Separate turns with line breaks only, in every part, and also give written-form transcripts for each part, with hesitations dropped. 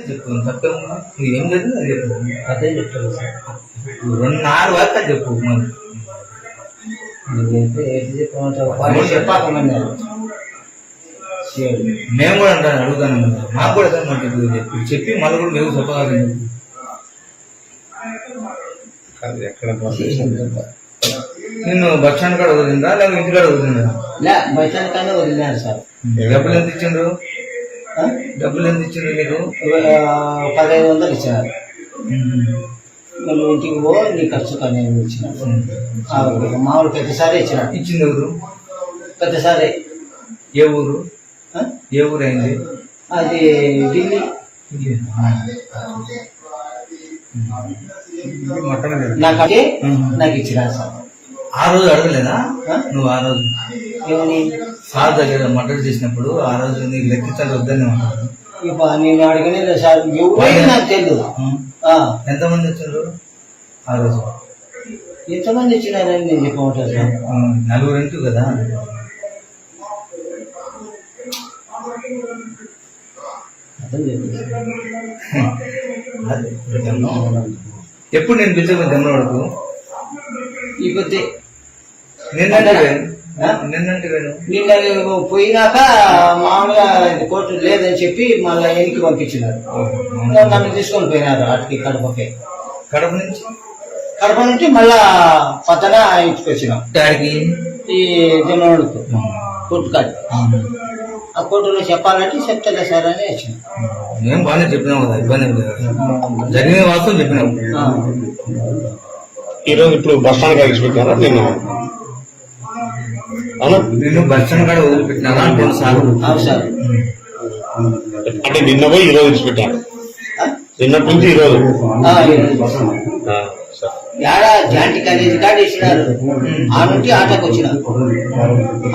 చెప్పు తప్ప నువ్వు ఏం లేదు అది చెప్పు.
అదే చెప్తాను సార్.
2-4 వాక్యాలు చెప్పు.
చెప్పాకమన్నారు
మేము కూడా అంటాను, అడుగుతాను కదా, మాకు కూడా చెప్పి చెప్పి మళ్ళీ కూడా మేము చెప్పగలం. నిన్ను బస్ స్టాండ్ కాడ వదిలిందా లేక ఇంటికాడ వదిలిందా?
బస్ స్టాండ్ కానీ వదిలినారు సార్.
డబ్బులు ఎంత ఇచ్చిండ్రు? డబ్బులు ఎంత ఇచ్చిండ్రు నీకు?
1500 ఇచ్చినారు. నువ్వు ఇంటికి పో, నీ ఖర్చు కానీ ఇచ్చినారు. మామూలు పెద్దసారి ఇచ్చినారు.
ఇచ్చింది ఎవరు?
పెద్దసారి.
ఏ ఊరు? ఏ ఊరు అయింది?
అది ఢిల్లీ. నాకు ఇచ్చినారు సార్.
ఆ రోజు అడగలేదా నువ్వు? ఆ రోజు
ఏమని
సార్ దగ్గర మర్డర్ చేసినప్పుడు ఆ రోజు నీకు లెక్కించాలి వద్దని ఉంటారు.
నేను అడగలేదు సార్, నాకు తెలియదు.
ఎంతమంది వచ్చారు ఆ రోజు?
ఎంతమంది వచ్చినారని నేను చెప్పమంటారు సార్.
4 ఇంటూ కదా. ఎప్పుడు నేను పిలిచే దెమ్మడకు
ఈ పొద్దు
నిన్న
పోయినాక మామూలుగా కోర్టు లేదని చెప్పి మళ్ళీ ఎన్నికి పంపించినారు. నన్ను తీసుకొని పోయినారు అటుకి కడపకి. కడప నుంచి మళ్ళా పక్కన ఇంటికి వచ్చినాం. ఈ జనవాళ్ళకు కోర్టు కాదు. ఆ కోర్టులో చెప్పాలంటే చెప్తలే సార్ అని వచ్చినాం.
మేము బాగానే చెప్పినాం కదా, ఇబ్బంది జరిగిన వాస్తవం చెప్పినాం.
ఈరోజు ఇప్పుడు బస్ స్టాండ్ కాడ పెట్టారా?
నిన్ను బస్ స్టాండ్ కాడ వదిలిపెట్టినారా అంటే సార్?
సార్
అంటే నిన్న పోయి ఈరోజు విడిచిపెట్టారు. నిన్నటి నుంచి ఈరోజు
యాడా జాయింట్ కాలేజీ కాడ ఇచ్చినారు. ఆ నుండి ఆటోకి వచ్చిన.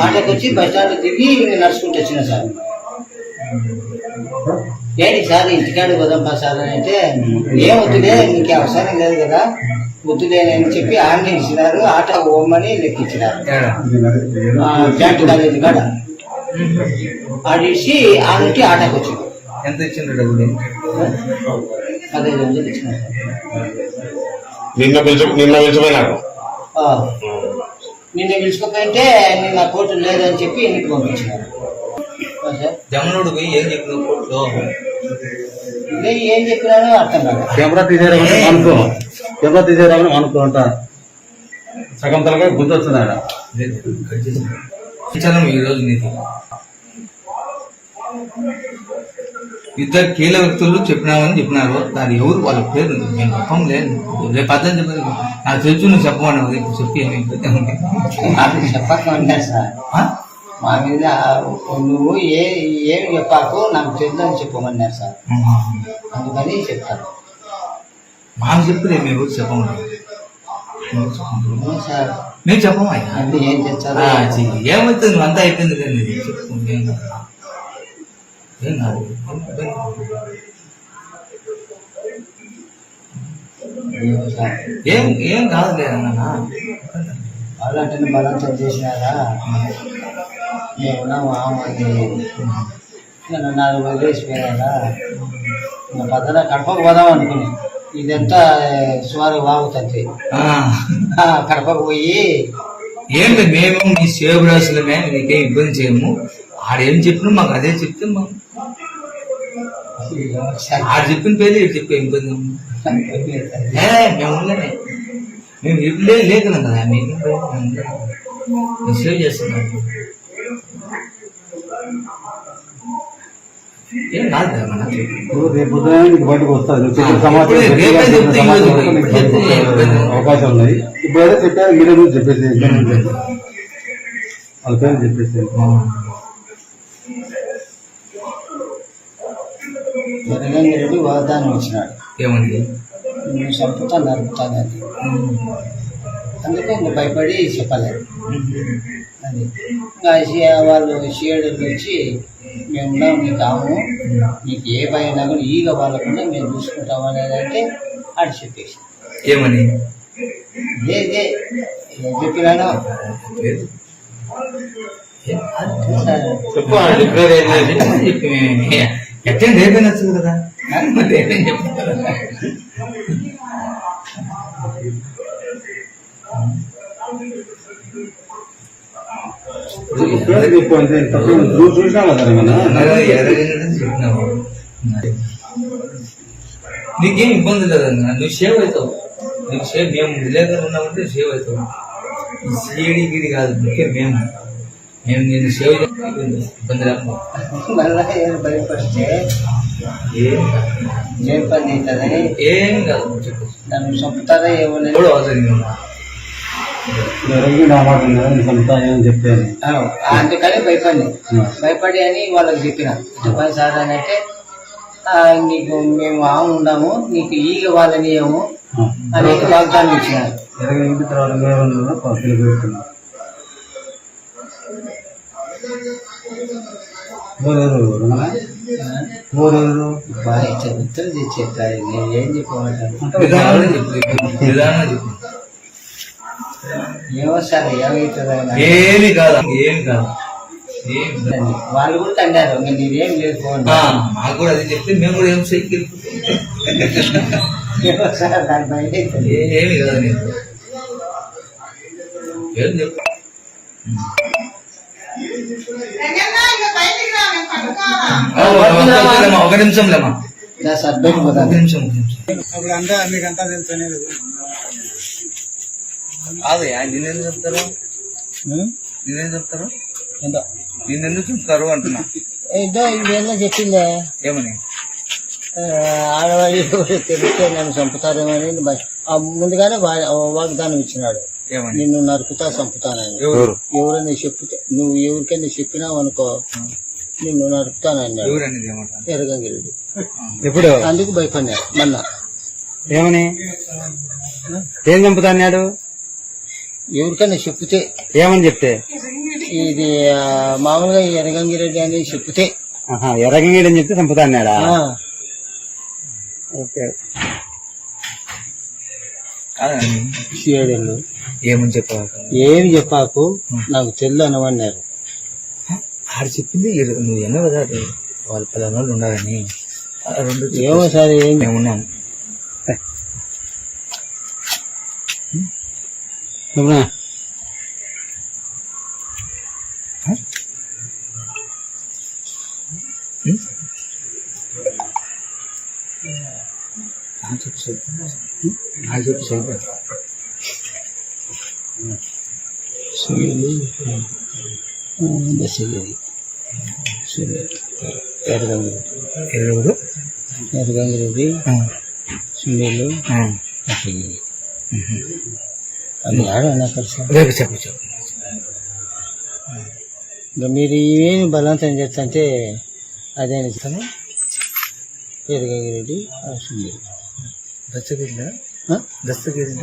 ఆటోకి వచ్చి బస్ స్టాండ్ దిగి నడుచుకుంటూ వచ్చిన సార్. ఏంటి సార్ ఇంటికాడికి పోదాంపా సార్ అని అంటే, ఏం వద్దులే నీకు అవసరం లేదు కదా, వద్దులేని చెప్పి ఆడనే ఇచ్చినారు. ఆటో పోమని లెక్కించినారు జాయింట్ కాలేజీ కాడ. ఆడిసి ఆ నుండి ఆటోకి వచ్చిన.
ఎంత ఇచ్చిండ్రు డబ్బులు?
1500 ఇచ్చినారు.
నిన్న పిలిచిపోయినారు.
నిన్న పిలుచుకోపోయింటే నిన్న కోర్టు లేదని చెప్పి ఎన్నికి పంపించినారు.
జమనుడు పోయి ఏం చెప్పిన కోర్టులో?
ఏం చెప్పినారో అర్థం కాదు.
కెమెరా తీసేరామని అనుకుంట సగం తలగా గుర్తు వస్తున్నాడు.
ఈరోజు నీకు ఇద్దరు కీల వ్యక్తులు చెప్పినామని చెప్పినారు. దాని ఎవరు వాళ్ళ పేరు నేను చెప్పం లేదు. రేపు అర్థం చెప్పేది నాకు తెలుసు, నువ్వు చెప్పమని చెప్పి
చెప్పకమన్నారు సార్. మా మీద నువ్వు ఏమి చెప్పాకు, నాకు తెలుసు అని చెప్పమన్నారు సార్. అందుకని చెప్తాను.
మాకు చెప్తే మేము ఎవరు చెప్పమన్నారు
సార్.
మేము చెప్పమా?
అంటే ఏం తెచ్చారు?
ఏమవుతుంది? నువ్వు అంతా అయిపోయింది కానీ చెప్పు. ఏం కాదు. ఏం కాదులే అన్నా.
వాళ్ళంటే బలంతం చేసినారా? మేమున్నాము నన్ను 4 వదిలేసిపోయినారా? పక్కన కడపకు పోదాం అనుకుని, ఇదంతా సుమారు వాగుతుంది. కడపకు పోయి
ఏంటి మేము మీ సేవ రాసులమే, నీకేం ఇబ్బంది చేయము. ఆడేం చెప్పినా మాకు అదే చెప్తే మాకు ఆడు చెప్పిన పేరు ఇటు చెప్పే ఇబ్బంది. మేము ఉండలే, మేము ఇప్పుడే లేకున్నాం కదా, మేము సేవ్ చేస్తున్నాం. ఏం కాదు కదా మన
రేపు బయటకు వస్తారు. అవకాశం ఉన్నాయి. ఇప్పుడైతే చెప్పారు, మీరే చెప్పేసి వాళ్ళ పేరు చెప్పేసి.
రెడ్డి వాగ్దానం ఇచ్చినాడు.
ఏమండి?
నేను చంపుతా నరుకుతానని. అందుకే ఇంకా భయపడి చెప్పలేదు. అది వాళ్ళు షేడర్ నుంచి మేమున్నాం, నీకు కాము, నీకు ఏ భయం లేకుండా ఈగ వాళ్ళకుండా మేము చూసుకుంటాం అనేది అంటే ఆడు చెప్పేసి.
ఏమని?
ఏం చెప్పినాను
ఎట్లా రేపే నచ్చదు కదా రేపే చెప్పు కదా.
ఇప్పుడు అంతే తప్పు నువ్వు చూసినావు కదా ఏమన్నా?
ఎరగని చెప్పినావు నీకేం ఇబ్బంది లేదన్నా, నువ్వు సేవ్ అవుతావు. నీకు సేవ్ మేము విలేకరు ఉన్నామంటే సేవ్ అవుతావు. ఈ సీడి గిడి కాదు, ముఖ్యం మేము నేను సేవ్ ఇబ్బంది లేకుండా
మళ్ళా ఏం భయపడితే ఏం పని అవుతుందని
ఏం కాదు చెప్పు.
నన్ను చంపుతారా ఏమో
ఎవడు అవసరం ఉన్నా
ఎవరికి నా మాట ఉంది కదా, నీ సంతానం చెప్పాను.
అందుకని భయపడి అని వాళ్ళకి చెప్పిన చెప్పండి సార్ అని అంటే నీకు మేము ఉండము, నీకు ఈగ వాళ్ళని ఏమో అనేది వాగ్దానం ఇచ్చినారు.
ఇంటి తర్వాత పెడుతున్నా
చరిత్ర చెప్పారు, నేను ఏం చెప్పమంటాను.
విధానం చెప్పు, విధానం చెప్పు.
ఏమో సార్ ఏమవుతుందో
ఏమి కాదు ఏమి కాదు ఏమి కాదు.
వాళ్ళు కూడా అన్నారు నేనేం లేదు
మాకు కూడా అది చెప్తే మేము కూడా ఏం సైకిల్
సార్ దాని బయట
ఏమి కాదు నేను ఏం చెప్పు. ఒక నిమిషం లేమా,
సార్
ఒక
బయటపోతాను.
నిమిషం
మీకంతా తెలుసు
కాదయ్యా, నిన్నెందుకు చెప్తారు నిన్నేం చెప్తారు
ఏంటో
నిన్నెందుకు చెప్తారు అంటున్నా.
ఏదో ఇవేళ చెప్పిందే
ఏమని
ఆడవాళ్ళు తెలిస్తే నన్ను చంపుతారేమని ముందుగానే వాగ్దానం ఇచ్చినాడు.
ఏమని
నిన్ను నరుకుతా చంపుతానని.
ఎవరు
ఎవరన్నా చెప్తే నువ్వు ఎవరికైనా చెప్పినావు అనుకో నిన్ను నరుకుతానన్నాడు
ఎవరనేది ఏమంటారు
ఎరగంగిరెడ్డి.
ఎప్పుడు
అందుకు భయపడినాడు మొన్న.
ఏమని ఏం చంపుతా అన్నాడు?
ఎవరికైనా చెప్తే
ఏమని చెప్తే?
ఇది మామూలుగా ఎరగంగిరెడ్డి అని చెప్తే
ఎర్రగంగిడని చెప్తే చంపుతా అన్నాడా? ఓకే.
కాదండి
సీడలు
ఏమని చెప్పారు
ఏమి చెప్పాకు నాకు తెల్లు అనమన్నారు.
ఆడు చెప్పింది నువ్వు ఎన్నో కదా వాళ్ళ 10 రోజులు ఉండాలని.
ఏమో సార్ ఏం
మేము ఉన్నాం. చెప్పు సైకిల్
ఎరగంగిరెడ్డి సునీలు అది ఆడన్నా సార్.
రేపు చెప్పు చెప్పు.
ఇంకా మీరు ఏమి బలవంతం చేస్తంటే అదే ఇస్తాను. ఎరగంగిరెడ్డి సునీలు
దస్తగిరి